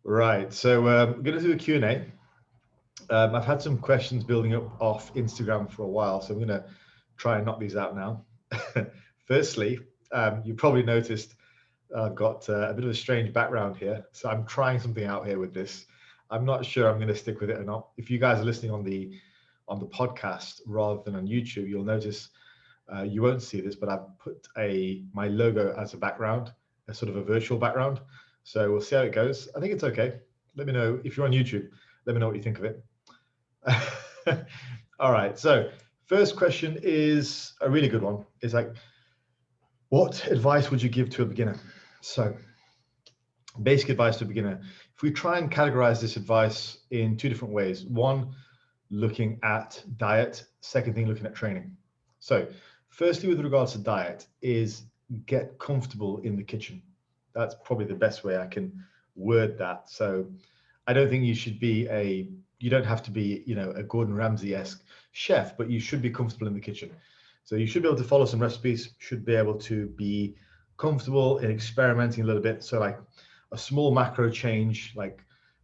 Right, so we're going to do a Q&A. I've had some questions building up off Instagram for a while, so I'm going to try and knock these out now. Firstly, you probably noticed I've got a bit of a strange background here, so I'm trying something out here with this. I'm not sure I'm going to stick with it or not. If you guys are listening on the podcast rather than on YouTube, you'll notice you won't see this, but I've put my logo as a background, a sort of a virtual background. So we'll see how it goes. I think it's okay. Let me know if you're on YouTube. Let me know what you think of it. All right. So first question is a really good one. It's like, what advice would you give to a beginner? So basic advice to a beginner. If we try and categorize this advice in two different ways, one, looking at diet, second thing, looking at training. So firstly, with regards to diet, is get comfortable in the kitchen. That's probably the best way I can word that. So I don't think you should be you don't have to be, a Gordon Ramsay-esque chef, but you should be comfortable in the kitchen. So you should be able to follow some recipes, should be able to be comfortable in experimenting a little bit. So like a small macro change, like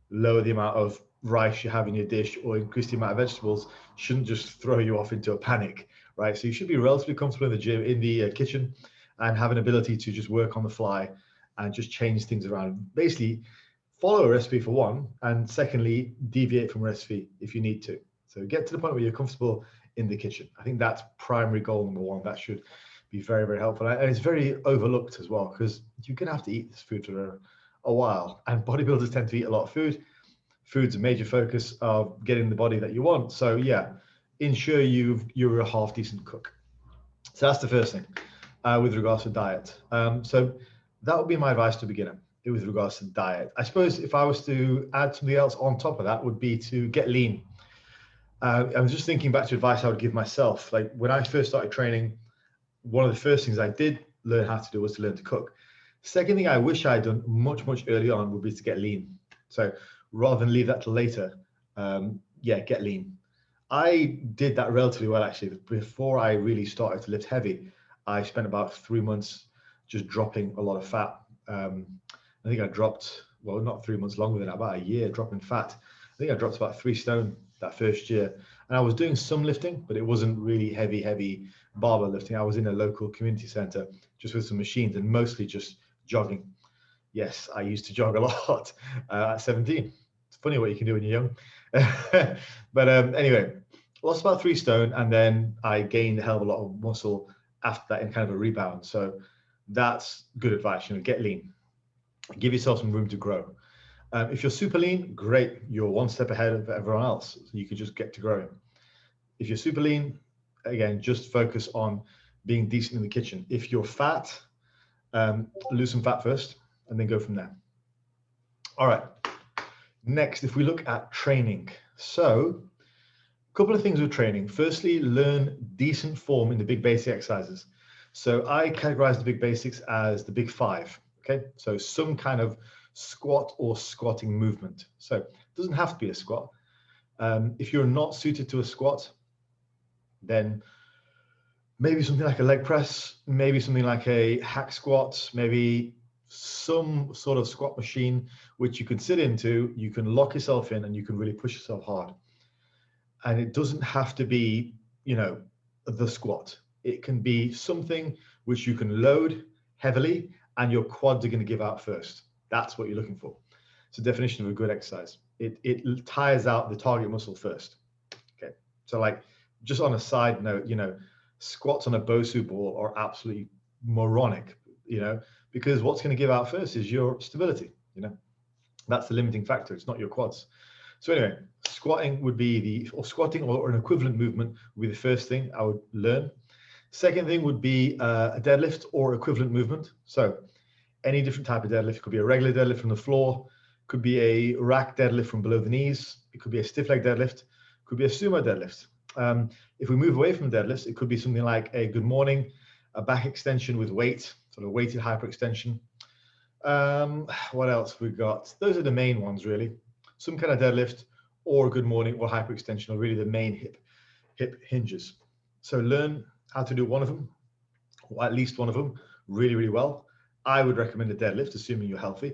lower the amount of rice you have in your dish or increase the amount of vegetables, shouldn't just throw you off into a panic, right? So you should be relatively comfortable in the gym, in the kitchen, and have an ability to just work on the fly and just change things around. Basically, follow a recipe for one, and secondly, deviate from recipe if you need to. So get to the point where you're comfortable in the kitchen. I think that's primary goal number one. That should be very, very helpful. And it's very overlooked as well, because you're going to have to eat this food for a while. And bodybuilders tend to eat a lot of food. Food's a major focus of getting the body that you want. So yeah, ensure you're a half decent cook. So that's the first thing with regards to diet. So that would be my advice to a beginner with regards to diet. I suppose if I was to add something else on top of that, would be to get lean. I'm just thinking back to advice I would give myself. Like when I first started training, one of the first things I did learn how to do was to learn to cook. Second thing I wish I'd done much, much early on would be to get lean. So rather than leave that till later, get lean. I did that relatively well, actually. Before I really started to lift heavy, I spent about 3 months just dropping a lot of fat. I think I dropped, well, not 3 months, longer than that, about a year dropping fat. I think I dropped about 3 stone that first year. And I was doing some lifting, but it wasn't really heavy barbell lifting. I was in a local community center just with some machines and mostly just jogging. Yes, I used to jog a lot at 17. It's funny what you can do when you're young. But anyway, lost about 3 stone, and then I gained a hell of a lot of muscle after that in kind of a rebound. So that's good advice. Get lean. Give yourself some room to grow. If you're super lean, great. You're one step ahead of everyone else. So you could just get to growing. If you're super lean, again, just focus on being decent in the kitchen. If you're fat, lose some fat first and then go from there. All right. Next, if we look at training. So a couple of things with training. Firstly, learn decent form in the big basic exercises. So I categorize the big basics as the big 5. Okay. So some kind of squat or squatting movement. So it doesn't have to be a squat. If you're not suited to a squat, then maybe something like a leg press, maybe something like a hack squat, maybe some sort of squat machine, which you can sit into, you can lock yourself in and you can really push yourself hard. And it doesn't have to be, the squat. It can be something which you can load heavily and your quads are going to give out first. That's what you're looking for. It's a definition of a good exercise. It tires out the target muscle first. Okay. So like just on a side note, squats on a Bosu ball are absolutely moronic, because what's going to give out first is your stability. That's the limiting factor. It's not your quads. So anyway, squatting or an equivalent movement would be the first thing I would learn. Second thing would be a deadlift or equivalent movement. So any different type of deadlift. It could be a regular deadlift from the floor, could be a rack deadlift from below the knees, it could be a stiff leg deadlift, could be a sumo deadlift. If we move away from deadlifts, it could be something like a good morning, a back extension with weight, sort of weighted hyperextension. What else we got? Those are the main ones, really. Some kind of deadlift or a good morning or hyperextension are really the main hip hinges. So learn how to do one of them, or at least one of them, really, really well. I would recommend a deadlift, assuming you're healthy.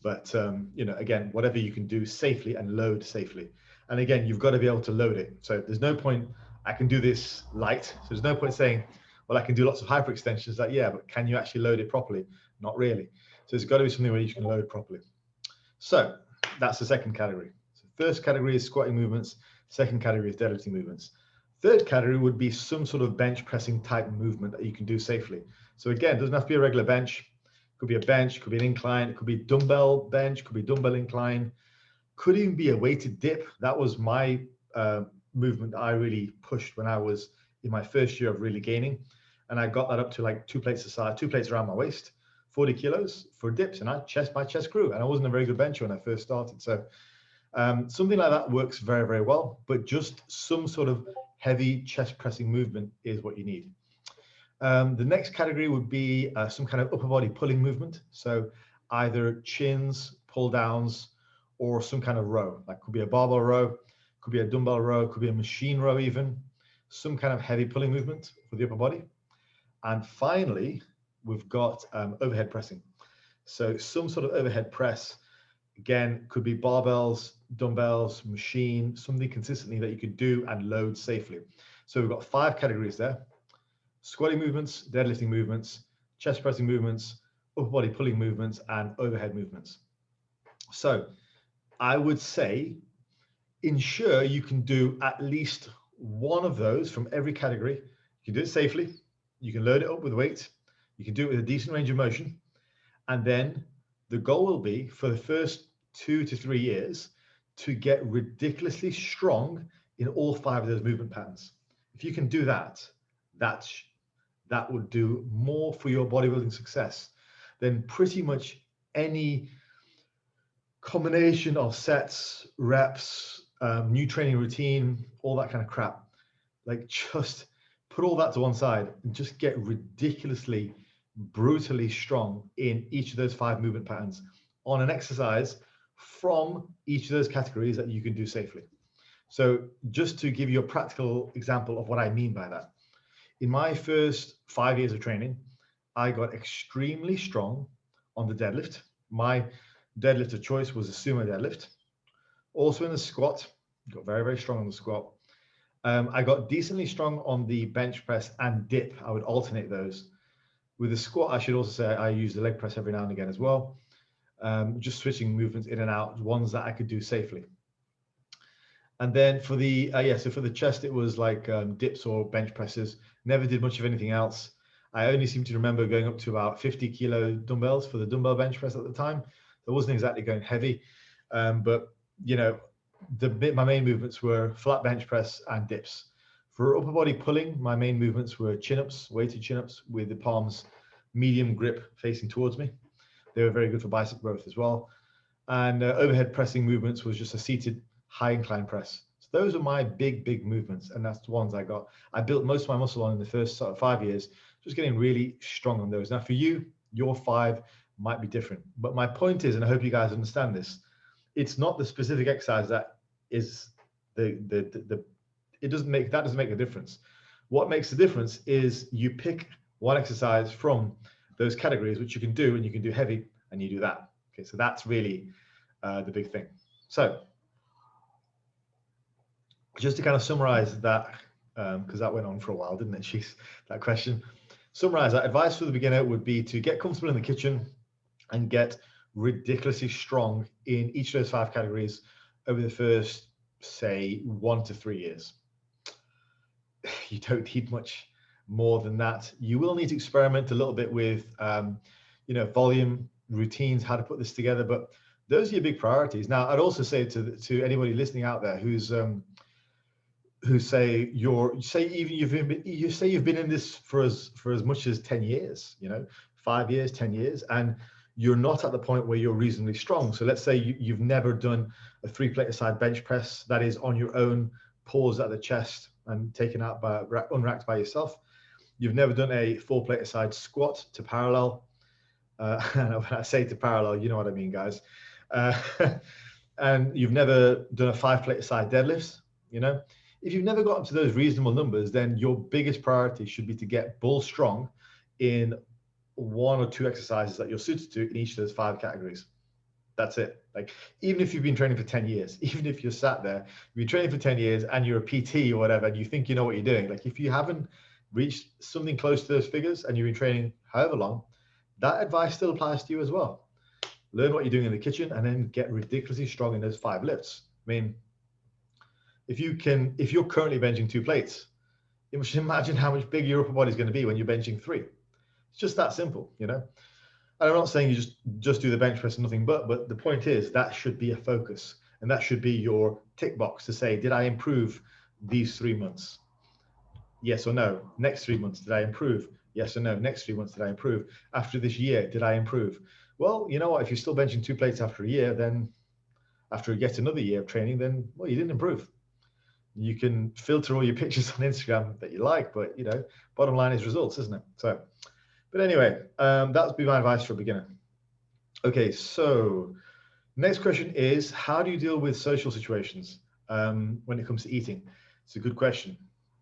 But again, whatever you can do safely and load safely. And again, you've got to be able to load it. So there's no point, I can do this light. So there's no point saying, well, I can do lots of hyperextensions. Like, yeah, but can you actually load it properly? Not really. So it's got to be something where you can load properly. So that's the second category. So first category is squatting movements. Second category is deadlifting movements. Third category would be some sort of bench pressing type movement that you can do safely. So again, it doesn't have to be a regular bench. It could be a bench, could be an incline, it could be dumbbell bench, could be dumbbell incline, could even be a weighted dip. That was my movement that I really pushed when I was in my first year of really gaining. And I got that up to like 2 plates aside, 2 plates around my waist, 40 kilos for dips, and my chest grew. And I wasn't a very good bencher when I first started. So something like that works very, very well, but just some sort of heavy chest pressing movement is what you need. The next category would be some kind of upper body pulling movement. So either chins, pull downs, or some kind of row. That could be a barbell row, could be a dumbbell row, could be a machine row even. Some kind of heavy pulling movement for the upper body. And finally, we've got overhead pressing. So some sort of overhead press, again, could be barbells, dumbbells, machine, something consistently that you could do and load safely. So we've got 5 categories there: squatting movements, deadlifting movements, chest pressing movements, upper body pulling movements, and overhead movements. So I would say ensure you can do at least one of those from every category. You can do it safely. You can load it up with weight. You can do it with a decent range of motion. And then the goal will be for the first 2 to 3 years to get ridiculously strong in all 5 of those movement patterns. If you can do that, that would do more for your bodybuilding success than pretty much any combination of sets, reps, new training routine, all that kind of crap. Like, just put all that to one side and just get ridiculously, brutally strong in each of those 5 movement patterns on an exercise from each of those categories that you can do safely. So just to give you a practical example of what I mean by that. In my first 5 years of training, I got extremely strong on the deadlift. My deadlift of choice was a sumo deadlift. Also in the squat, got very, very strong on the squat. I got decently strong on the bench press and dip. I would alternate those. With the squat, I should also say I use the leg press every now and again as well. Just switching movements in and out, ones that I could do safely. And then for the so for the chest, it was like dips or bench presses. Never did much of anything else. I only seem to remember going up to about 50 kilo dumbbells for the dumbbell bench press at the time. So I wasn't exactly going heavy, but my main movements were flat bench press and dips. For upper body pulling, my main movements were chin-ups, weighted chin-ups with the palms medium grip facing towards me. They were very good for bicep growth as well. And overhead pressing movements was just a seated high incline press. So those are my big movements, and that's the ones I got. I built most of my muscle on in the first 5 years, just getting really strong on those. Now for you, your 5 might be different. But my point is, and I hope you guys understand this, it's not the specific exercise that is it doesn't make a difference. What makes the difference is you pick one exercise from those categories, which you can do, and you can do heavy, and you do that. Okay, so that's really the big thing. So just to kind of summarize that, because that went on for a while, didn't it? Jeez, that question. Summarize that. Advice for the beginner would be to get comfortable in the kitchen and get ridiculously strong in each of those 5 categories over the first, say, 1 to 3 years. You don't need much more than that. You will need to experiment a little bit with, volume, routines, how to put this together, but those are your big priorities. Now, I'd also say to anybody listening out there who say you've been in this for as much as 10 years, 5 years, 10 years, and you're not at the point where you're reasonably strong. So let's say you've never done a 3-plate aside bench press that is on your own, paused at the chest and taken out by unracked by yourself. You've never done a 4-plate aside squat to parallel. And when I say to parallel, you know what I mean, guys. And you've never done a 5-plate aside deadlifts. If you've never got up to those reasonable numbers, then your biggest priority should be to get bull strong in 1 or 2 exercises that you're suited to in each of those 5 categories. That's it. Like, even if you've been training for 10 years, even if you're sat there, you've been training for 10 years and you're a PT or whatever, and you think you know what you're doing. Like, if you haven't reached something close to those figures and you've been training however long, that advice still applies to you as well. Learn what you're doing in the kitchen and then get ridiculously strong in those 5 lifts. I mean, if you're currently benching 2 plates, you must imagine how much bigger your upper body is going to be when you're benching 3. It's just that simple, you know? And I'm not saying you just do the bench press and nothing but the point is that should be a focus, and that should be your tick box to say, did I improve these 3 months? Yes or no. Next 3 months, did I improve? Yes or no. Next 3 months, did I improve? After this year, did I improve? Well, you know what? If you're still benching 2 plates after a year, then after yet another year of training, then, well, you didn't improve. You can filter all your pictures on Instagram that you like, but, you know, bottom line is results, isn't it? So, but anyway, that would be my advice for a beginner. Okay, so next question is, how do you deal with social situations when it comes to eating? It's a good question.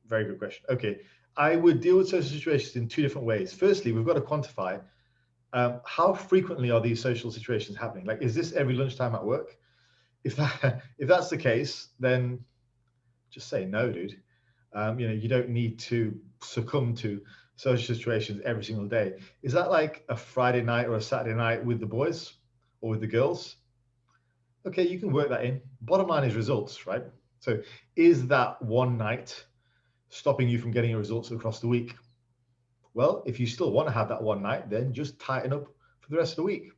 Very good question. Okay, I would deal with social situations in 2 different ways. Firstly, we've got to quantify how frequently are these social situations happening? Like, is this every lunchtime at work? If that's the case, then just say no, dude. You know, you don't need to succumb to social situations every single day. Is that like a Friday night or a Saturday night with the boys or with the girls? Okay, you can work that in. Bottom line is results, right? So is that one night stopping you from getting your results across the week? Well, if you still want to have that one night, then just tighten up for the rest of the week.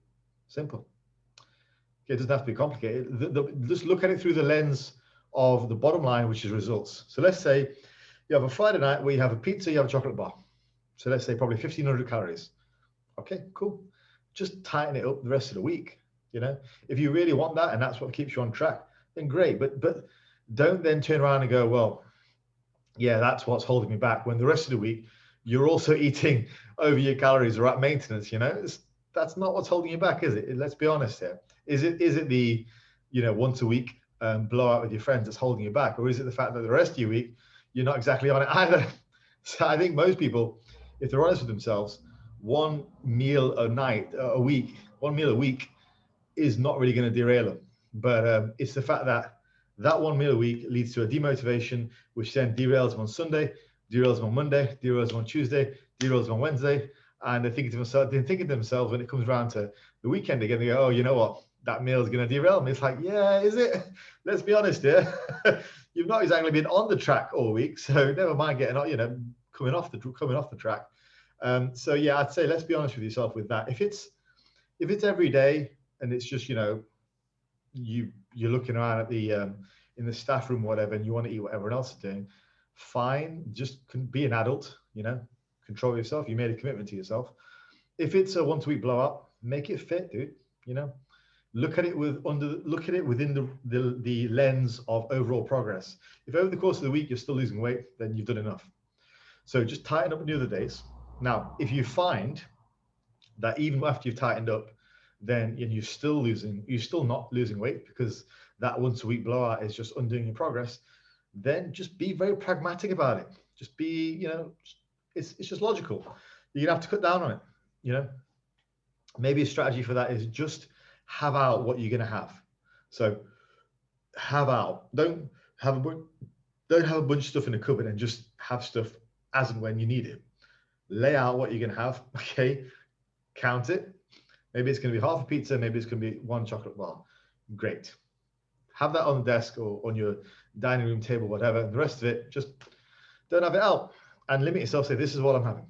Simple. Okay, it doesn't have to be complicated. Just look at it through the lens of the bottom line, which is results. So let's say you have a Friday night where you have a pizza, you have a chocolate bar. So let's say probably 1,500 calories. Okay, cool. Just tighten it up the rest of the week. You know, if you really want that and that's what keeps you on track, then great. But don't then turn around and go, well, yeah, that's what's holding me back, when the rest of the week you're also eating over your calories or at maintenance. You know, that's not what's holding you back, is it? Let's be honest here. Is it the, you know, once a week blowout with your friends that's holding you back, or is it the fact that the rest of your week you're not exactly on it either? So I think most people, if they're honest with themselves, one meal a week is not really going to derail them. But it's the fact that one meal a week leads to a demotivation, which then derails them on Sunday, derails them on Monday, derails them on Tuesday, derails them on Wednesday. And they're thinking to themselves when it comes around to the weekend again, they go, oh, you know what? That meal is going to derail me. It's like, yeah, is it? Let's be honest here. You've not exactly been on the track all week, so never mind getting, you know, coming off the track. So yeah, I'd say let's be honest with yourself with that. If it's every day and it's just, you know, you're looking around at the in the staff room or whatever, and you want to eat what everyone else is doing, fine. Just be an adult, you know, control yourself. You made a commitment to yourself. If it's a once a week blowout, make it fit, dude. You know, look at it within the lens of overall progress. If over the course of the week you're still losing weight, then you've done enough. So just tighten up on the other days. Now, if you find that even after you've tightened up, then you're still not losing weight because that once a week blowout is just undoing your progress, then just be very pragmatic about it. Just be, you know, it's just logical. You're gonna have to cut down on it, you know. Maybe a strategy for that is just have out what you're gonna have. So have out. Don't have a bunch of stuff in the cupboard and just have stuff as and when you need it. Lay out what you're gonna have. Okay, count it. Maybe it's gonna be half a pizza. Maybe it's gonna be one chocolate bar. Great. Have that on the desk or on your dining room table, whatever. The rest of it, just don't have it out and limit yourself. Say, this is what I'm having.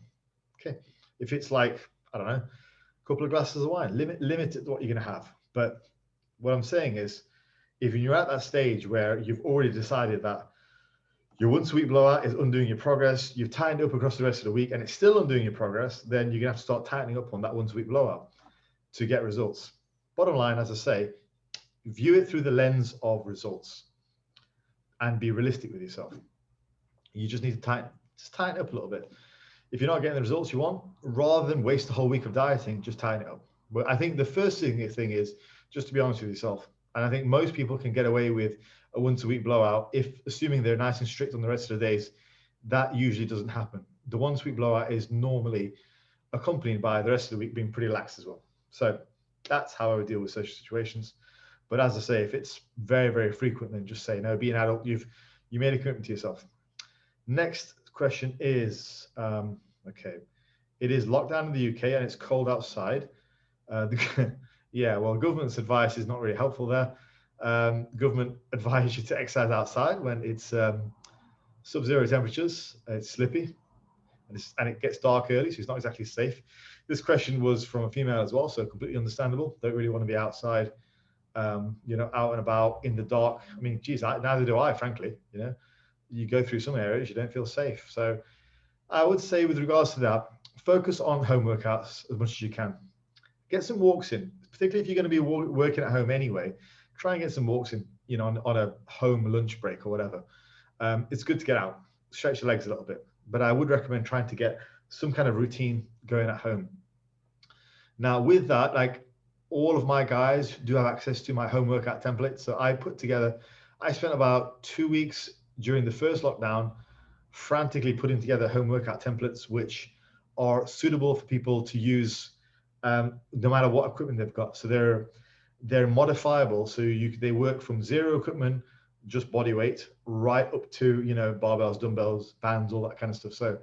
Okay. If it's like, I don't know, a couple of glasses of wine, limit it to what you're going to have. But what I'm saying is, if you're at that stage where you've already decided that your once a week blowout is undoing your progress, you've tightened up across the rest of the week and it's still undoing your progress, then you're going to have to start tightening up on that once a week blowout to get results. Bottom line, as I say, view it through the lens of results and be realistic with yourself. You just need to tighten up a little bit. If you're not getting the results you want, rather than waste a whole week of dieting, just tighten it up. But I think the first thing is just to be honest with yourself. And I think most people can get away with a once a week blowout if, assuming they're nice and strict on the rest of the days, that usually doesn't happen. The once a week blowout is normally accompanied by the rest of the week being pretty lax as well. So That's how I would deal with social situations. But as I say, if it's very, very frequent, then just say no. Be an adult. You made a commitment to yourself. Next question is, okay, it is lockdown in the UK and it's cold outside. Yeah, well, government's advice is not really helpful there. Government advise you to exercise outside when it's sub-zero temperatures. It's slippy and it gets dark early, so it's not exactly safe. This question was from a female as well, so completely understandable. Don't really want to be outside, out and about in the dark. I mean, geez, neither do I, frankly. You go through some areas, you don't feel safe. So I would say with regards to that, focus on home workouts as much as you can. Get some walks in, particularly if you're going to be working at home anyway. Try and get some walks in, on a home lunch break or whatever. It's good to get out, stretch your legs a little bit. But I would recommend trying to get some kind of routine going at home. Now, with that, like all of my guys do have access to my home workout template. So I spent about 2 weeks during the first lockdown frantically putting together home workout templates, which are suitable for people to use no matter what equipment they've got. So they're modifiable. So they work from zero equipment, just body weight, right up to, barbells, dumbbells, bands, all that kind of stuff. So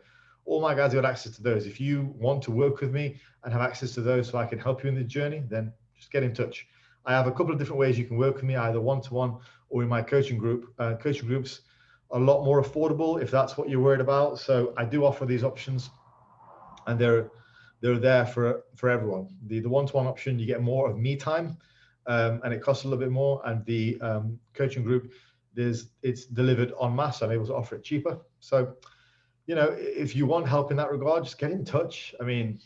all my guys have got access to those. If you want to work with me and have access to those so I can help you in the journey, then just get in touch. I have a couple of different ways you can work with me, either one-to-one or in my coaching group. Coaching groups are a lot more affordable if that's what you're worried about. So I do offer these options, and they're there for everyone. The one-to-one option, you get more of me time, and it costs a little bit more. And the coaching group, it's delivered en masse. I'm able to offer it cheaper. So, if you want help in that regard, just get in touch. I mean,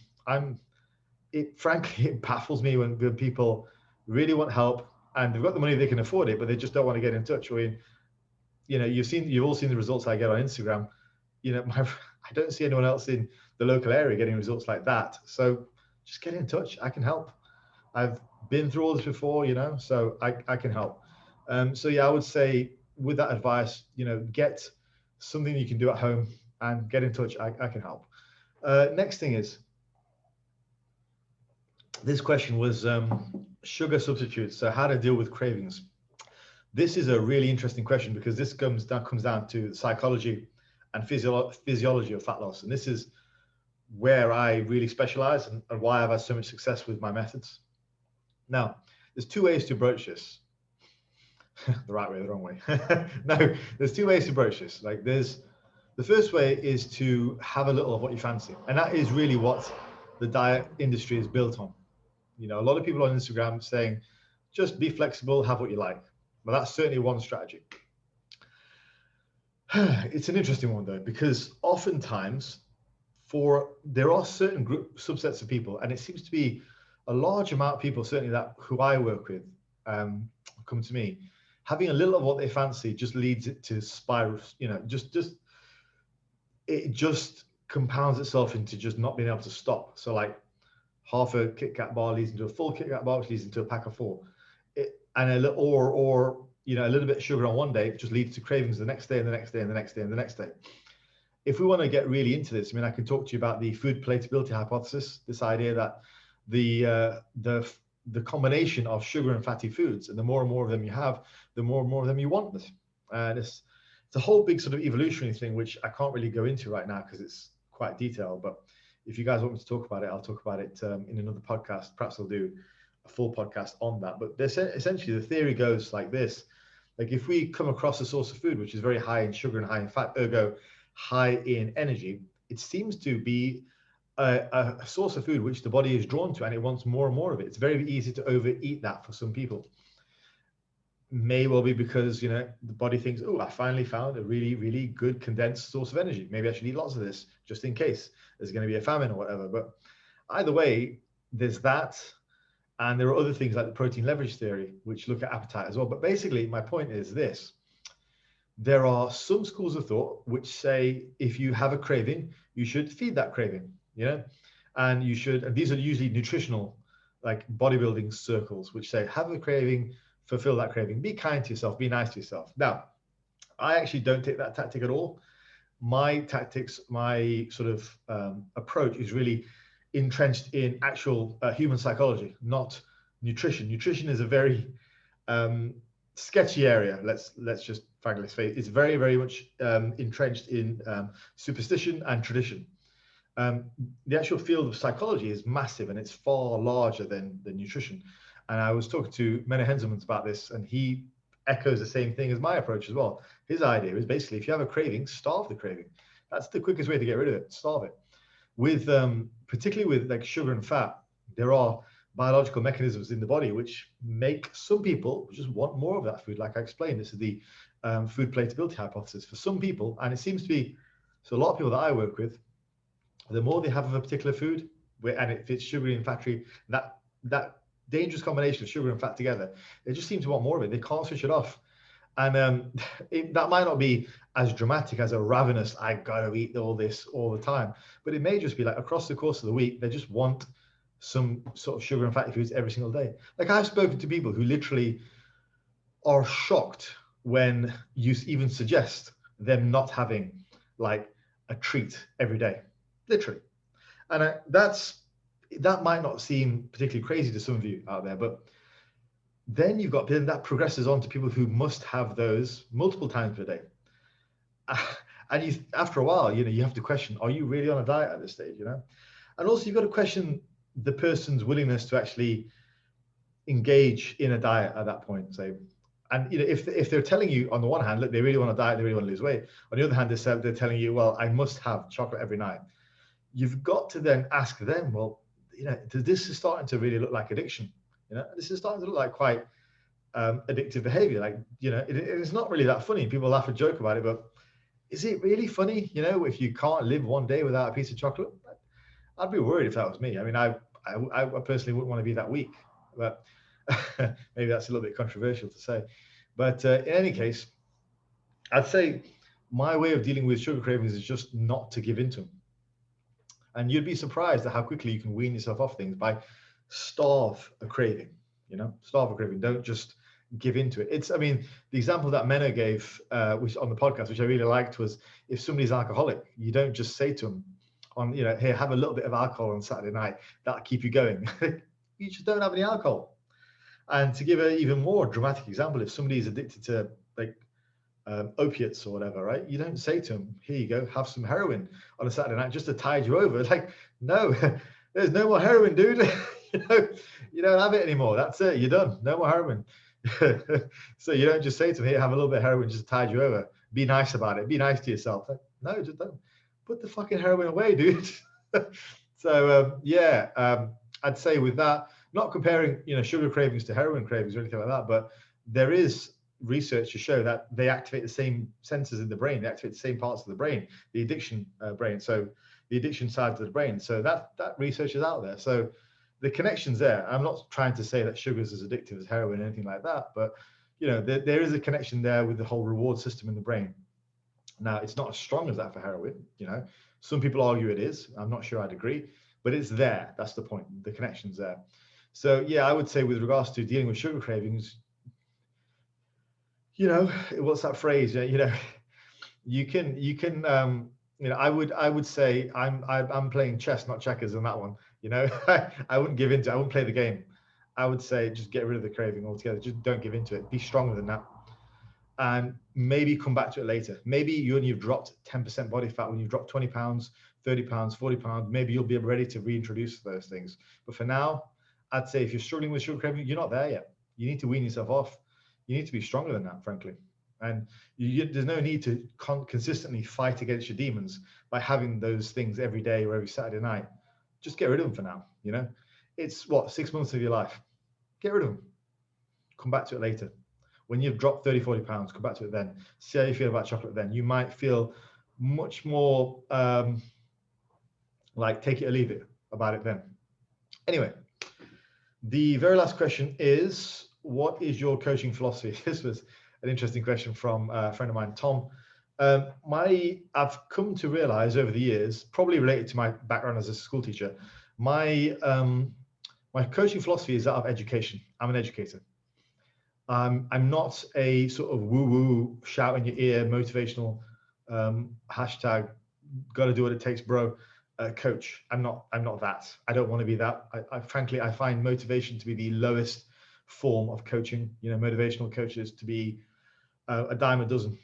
frankly, it baffles me when people really want help and they've got the money, they can afford it, but they just don't want to get in touch. I mean, you've all seen the results I get on Instagram. I don't see anyone else in the local area getting results like that. So just get in touch. I can help. I've been through all this before, so I can help. So yeah, I would say with that advice, get something you can do at home and get in touch. I can help. Next thing is, this question was sugar substitutes. So how to deal with cravings. This is a really interesting question because this comes down to psychology and physiology of fat loss. And this is where I really specialize and why I've had so much success with my methods. Now, there's two ways to approach this. The right way, the wrong way. No, there's two ways to approach this. Like the first way is to have a little of what you fancy. And that is really what the diet industry is built on. A lot of people on Instagram saying, just be flexible, have what you like. Well, that's certainly one strategy. It's an interesting one though, because oftentimes there are certain subsets of people, and it seems to be a large amount of people, certainly who I work with, come to me, having a little of what they fancy just leads it to spirals, it just compounds itself into just not being able to stop. So like half a Kit Kat bar leads into a full Kit Kat bar, which leads into a pack of 4. And a little bit of sugar on one day just leads to cravings the next day and the next day and the next day and the next day. If we want to get really into this, I can talk to you about the food palatability hypothesis, this idea that the combination of sugar and fatty foods, and the more and more of them you have, the more and more of them you want. And it's a whole big sort of evolutionary thing, which I can't really go into right now because it's quite detailed. But if you guys want me to talk about it, I'll talk about it in another podcast. Perhaps I'll do a full podcast on that. But essentially, the theory goes like this. Like if we come across a source of food which is very high in sugar and high in fat, ergo high in energy, it seems to be a source of food which the body is drawn to and it wants more and more of it. It's very easy to overeat that for some people. May well be because, the body thinks, oh, I finally found a really, really good condensed source of energy. Maybe I should eat lots of this just in case there's going to be a famine or whatever. But either way, there's that. And there are other things like the protein leverage theory, which look at appetite as well. But basically, my point is this. There are some schools of thought which say if you have a craving, you should feed that craving, and these are usually nutritional, like bodybuilding circles, which say have a craving, fulfill that craving, be kind to yourself, be nice to yourself. Now, I actually don't take that tactic at all. My tactics, my sort of approach is really entrenched in actual human psychology, not nutrition. Nutrition is a very sketchy area. Let's just frankly say it's very, very much entrenched in superstition and tradition. The actual field of psychology is massive, and it's far larger than nutrition. And I was talking to Menno Henselmans about this, and he echoes the same thing as my approach as well. His idea is basically, if you have a craving, starve the craving. That's the quickest way to get rid of it. Starve it. With particularly with like sugar and fat, there are biological mechanisms in the body which make some people just want more of that food. Like I explained, this is the food palatability hypothesis for some people, and it seems to be so. A lot of people that I work with, the more they have of a particular food, and if it's sugary and fatty, that dangerous combination of sugar and fat together, they just seem to want more of it. They can't switch it off. And that might not be as dramatic as a ravenous, I gotta eat all this all the time, but it may just be like across the course of the week, they just want some sort of sugar and fatty foods every single day. Like I've spoken to people who literally are shocked when you even suggest them not having like a treat every day, literally. And that might not seem particularly crazy to some of you out there, but then that progresses on to people who must have those multiple times per day. And after a while, you have to question, are you really on a diet at this stage, And also you've got to question the person's willingness to actually engage in a diet at that point. So, and if they're telling you on the one hand, look, they really want to diet, they really want to lose weight. On the other hand, they're telling you, well, I must have chocolate every night. You've got to then ask them, well, this is starting to really look like addiction. This is starting to look like quite addictive behavior. Like, it's not really that funny. People laugh and joke about it, but is it really funny? If you can't live one day without a piece of chocolate, I'd be worried if that was me. I mean, I personally wouldn't want to be that weak, but maybe that's a little bit controversial to say. But in any case, I'd say my way of dealing with sugar cravings is just not to give into them. And you'd be surprised at how quickly you can wean yourself off things by starve a craving, starve a craving. Don't just give into it. The example that Menno gave which on the podcast, which I really liked, was if somebody's alcoholic, you don't just say to them here, have a little bit of alcohol on Saturday night, that'll keep you going. You just don't have any alcohol. And to give an even more dramatic example, if somebody is addicted to opiates or whatever, right? You don't say to them, here you go, have some heroin on a Saturday night just to tide you over. Like, no, there's no more heroin, dude. You don't have it anymore. That's it. You're done. No more heroin. So you don't just say to them, here, have a little bit of heroin just to tide you over. Be nice about it. Be nice to yourself. Like, no, just don't. Put the fucking heroin away, dude. So I'd say with that, not comparing sugar cravings to heroin cravings or anything like that, but there is research to show that they activate the same sensors in the brain. They activate the same parts of the brain, the addiction brain. So the addiction side of the brain. So that research is out there. So the connection's there. I'm not trying to say that sugar is as addictive as heroin or anything like that, but there is a connection there with the whole reward system in the brain. Now, it's not as strong as that for heroin. Some people argue it is. I'm not sure I'd agree, but it's there. That's the point. The connection's there. So yeah, I would say with regards to dealing with sugar cravings, what's that phrase? You can. I would say I'm playing chess, not checkers on that one. I wouldn't give into. I wouldn't play the game. I would say just get rid of the craving altogether. Just don't give into it. Be stronger than that. And maybe come back to it later. Maybe you've dropped 10% body fat, when you've dropped 20 pounds, 30 pounds, 40 pounds, maybe you'll be ready to reintroduce those things. But for now, I'd say if you're struggling with sugar craving, you're not there yet. You need to wean yourself off. You need to be stronger than that, frankly. And there's no need to consistently fight against your demons by having those things every day or every Saturday night. Just get rid of them for now. It's 6 months of your life. Get rid of them. Come back to it later. When you've dropped 30, 40 pounds, come back to it then. See how you feel about chocolate then. You might feel much more like take it or leave it about it then. Anyway, the very last question is, what is your coaching philosophy? This was an interesting question from a friend of mine, Tom. I've come to realize over the years, probably related to my background as a school teacher, my coaching philosophy is that of education. I'm an educator. I'm not a sort of woo-woo, shout in your ear, motivational hashtag, got to do what it takes, bro. coach. I'm not that. I don't want to be that. Frankly, I find motivation to be the lowest form of coaching. Motivational coaches to be a dime a dozen.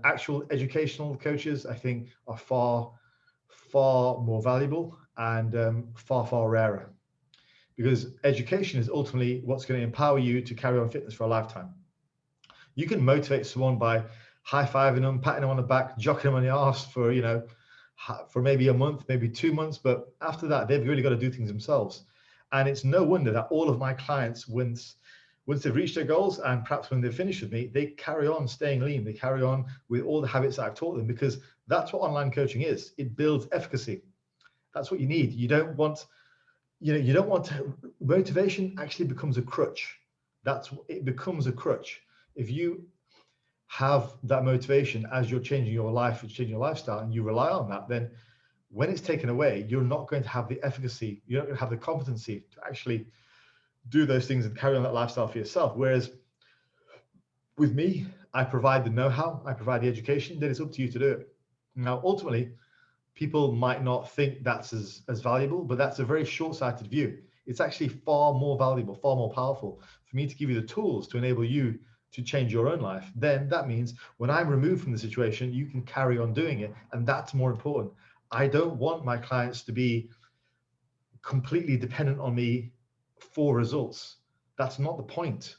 Actual educational coaches, I think, are far more valuable and far rarer, because education is ultimately what's going to empower you to carry on fitness for a lifetime. You can motivate someone by high-fiving them, patting them on the back, jocking them on the arse for maybe a month, maybe 2 months, but after that, they've really got to do things themselves. And it's no wonder that all of my clients, once they've reached their goals, and perhaps when they've finished with me, they carry on staying lean. They carry on with all the habits that I've taught them, because that's what online coaching is. It builds efficacy. That's what you need. You don't want motivation actually becomes a crutch. It becomes a crutch. If you have that motivation as you're changing your life, changing your lifestyle, and you rely on that, then when it's taken away, you're not going to have the efficacy, you're not going to have the competency to actually do those things and carry on that lifestyle for yourself. Whereas with me, I provide the know-how, I provide the education, then it's up to you to do it. Now, ultimately, people might not think that's as valuable, but that's a very short-sighted view. It's actually far more valuable, far more powerful for me to give you the tools to enable you to change your own life. Then that means when I'm removed from the situation, you can carry on doing it. And that's more important. I don't want my clients to be completely dependent on me for results. That's not the point.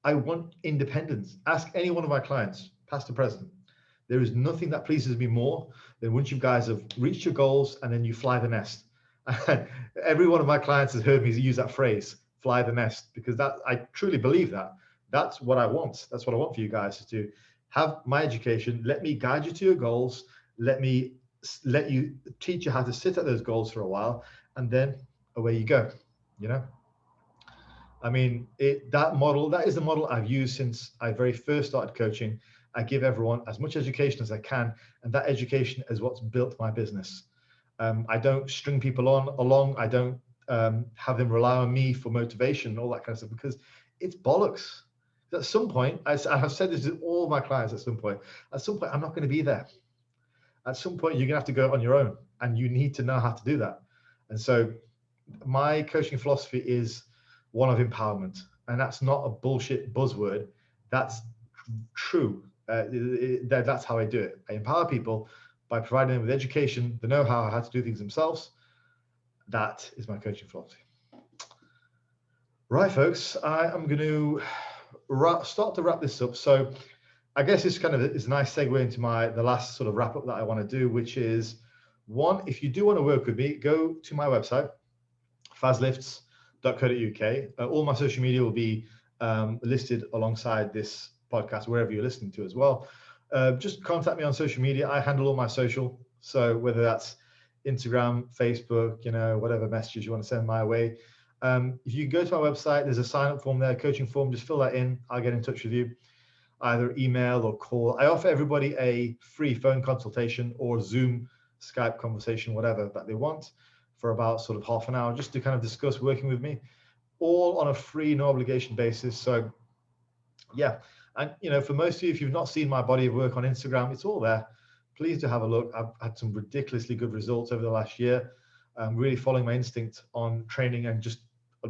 I want independence. Ask any one of my clients, past or present. There is nothing that pleases me more than once you guys have reached your goals and then you fly the nest. Every one of my clients has heard me use that phrase, fly the nest, because I truly believe that. That's what I want. That's what I want for you guys, is to have my education. Let me guide you to your goals. Let you teach you how to sit at those goals for a while, and then away you go. I mean, that is the model I've used since I very first started coaching. I give everyone as much education as I can, and that education is what's built my business. I don't string people along. I don't have them rely on me for motivation and all that kind of stuff, because it's bollocks. At some point, I have said this to all my clients, at some point, I'm not going to be there. At some point, you're going to have to go on your own, and you need to know how to do that. And so my coaching philosophy is one of empowerment, and that's not a bullshit buzzword. That's true. That's how I do it. I empower people by providing them with education, the know-how, how to do things themselves. That is my coaching philosophy. Right, folks, I am going to start to wrap this up. So I guess it's a nice segue into the last sort of wrap up that I want to do, which is, one, if you do want to work with me, go to my website, fazlifts.co.uk. All my social media will be listed alongside this podcast, wherever you're listening to as well. Just contact me on social media. I handle all my social. So whether that's Instagram, Facebook, whatever messages you want to send my way. If you go to my website, there's a sign-up form there, coaching form. Just fill that in. I'll get in touch with you, either email or call. I offer everybody a free phone consultation or Zoom, Skype conversation, whatever that they want, for about sort of half an hour, just to kind of discuss working with me, all on a free, no obligation basis. So yeah. And, for most of you, if you've not seen my body of work on Instagram, it's all there. Please do have a look. I've had some ridiculously good results over the last year. I'm really following my instinct on training and just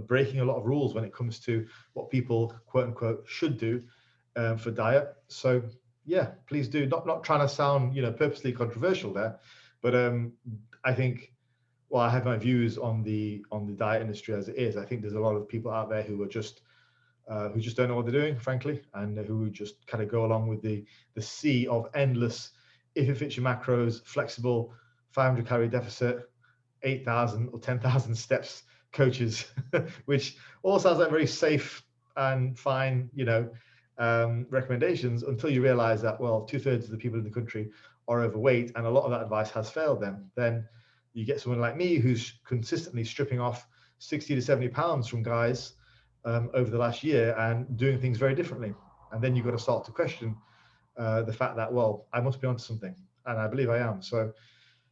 breaking a lot of rules when it comes to what people, quote unquote, should do for diet. So yeah, please do. Not trying to sound, purposely controversial there, but I think, well, I have my views on the diet industry as it is. I think there's a lot of people out there who just don't know what they're doing, frankly, and who just kind of go along with the sea of endless, if it fits your macros, flexible, 500 calorie deficit, 8,000 or 10,000 steps coaches, which all sounds like very safe and fine, recommendations, until you realize that, well, 2/3 of the people in the country are overweight, and a lot of that advice has failed them. Then you get someone like me who's consistently stripping off 60 to 70 pounds from guys over the last year and doing things very differently. And then you've got to start to question the fact that, well, I must be onto something, and I believe I am. So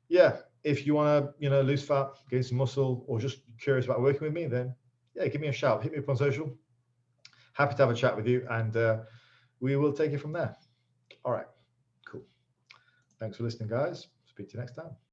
yeah, if you want to, lose fat, gain some muscle, or just curious about working with me, then yeah, give me a shout, hit me up on social. Happy to have a chat with you, and we will take it from there. All right, cool. Thanks for listening, guys. Speak to you next time.